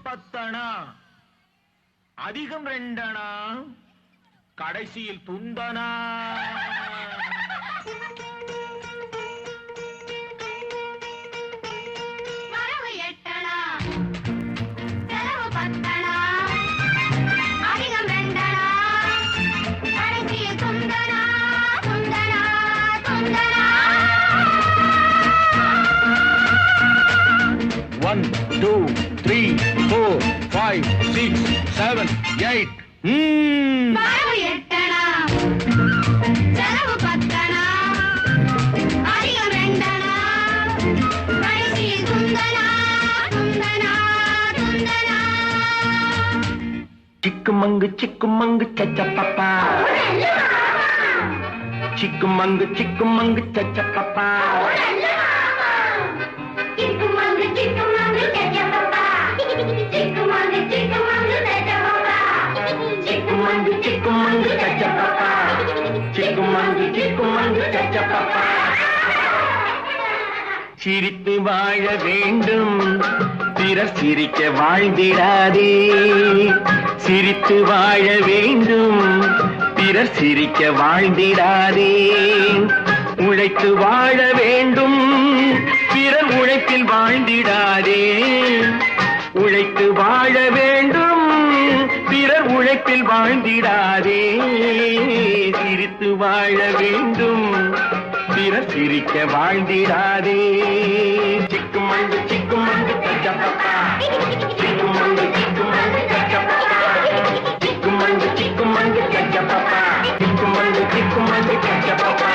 பத்தனா, அதிகம் ரெண்டனா, கடைசியில் துந்தனா. வரவு எட்டனா, செலவு பத்தனா, அதிகம் ரெண்டனா, கடைசியில் துந்தனா, துந்தனா, துந்தனா. 1 2 3 4 5 6 7 8. வரவு எட்டனா, செலவு பத்தனா, அதிகம் ரெண்டனா, கடைசியில் துந்தனா, துந்தனா, துந்தனா. சிக்குமங்கு சச்சப்பப்பா, சிக்குமங்கு சச்சப்பப்பா. சிக்குமங்கு சச்சப்பப்பா, சிக்குமங்கு சச்சப்பப்பா, சிக்குமங்கு சச்சப்பப்பா, சிக்குமங்கு சச்சப்பப்பா. சிரித்து வாழ வேண்டும், பிறர் சிரிக்க வாழ்ந்திடாதே. சிரித்து வாழ வேண்டும், பிறர் சிரிக்க வாழ்ந்திடாதே. உழைத்து வாழ வேண்டும், பிறர் உழைப்பில் வாழ்ந்திடாதே. உழைத்து வாழ வேண்டும், பிறர் உழைப்பில் வாழ்ந்திடாதே. சிரித்து வாழ வேண்டும், பிறர் சிரிக்க வாழ்ந்திடாதே. சிக்குமங்கு சச்சப்பப்பா, சிக்குமங்கு சச்சப்பப்பா, சிக்குமங்கு சச்சப்பப்பா, சிக்குமங்கு சச்சப்பப்பா, சிக்குமங்கு சச்சப்பப்பா,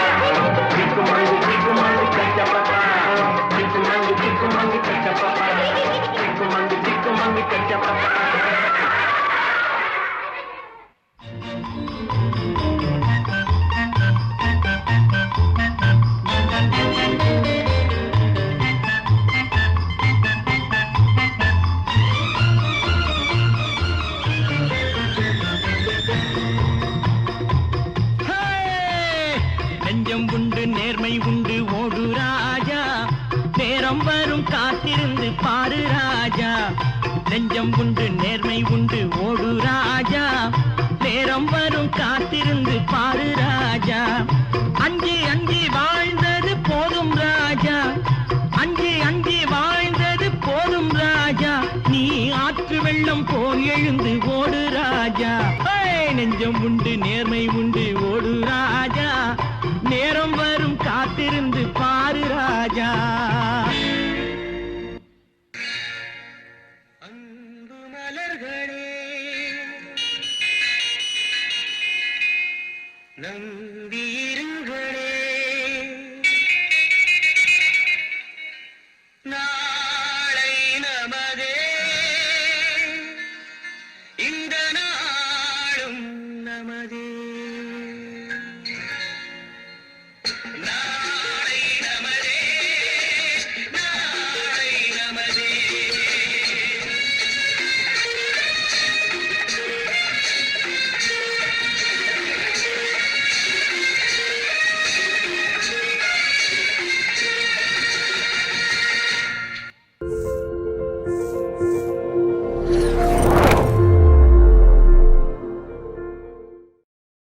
சிக்குமங்கு சச்சப்பப்பா, சிக்குமங்கு சச்சப்பப்பா. நெஞ்சம் உண்டு நேர்மை உண்டு ஓடு ராஜா, நேரம் வரும் காத்திருந்து பாரு ராஜா. நெஞ்சம் உண்டு நேர்மை உண்டு ஓடு ராஜா, நேரம் வரும் காத்திருந்து பாரு ராஜா. அஞ்சி அஞ்சி வாழ்ந்தது போதும் ராஜா, அஞ்சி அஞ்சி வாழ்ந்தது போதும் ராஜா. நீ ஆற்று வெள்ளம் போல் எழுந்து ஓடு ராஜா. நெஞ்சம் உண்டு நேர்மை உண்டு ஓடு ராஜா, நேரம் வரும் காத்திருந்து பாரு ராஜா. அன்பு மலர்களே நம்பியிருங்களே, நாளை நமதே, இந்த நாளும் நமதே.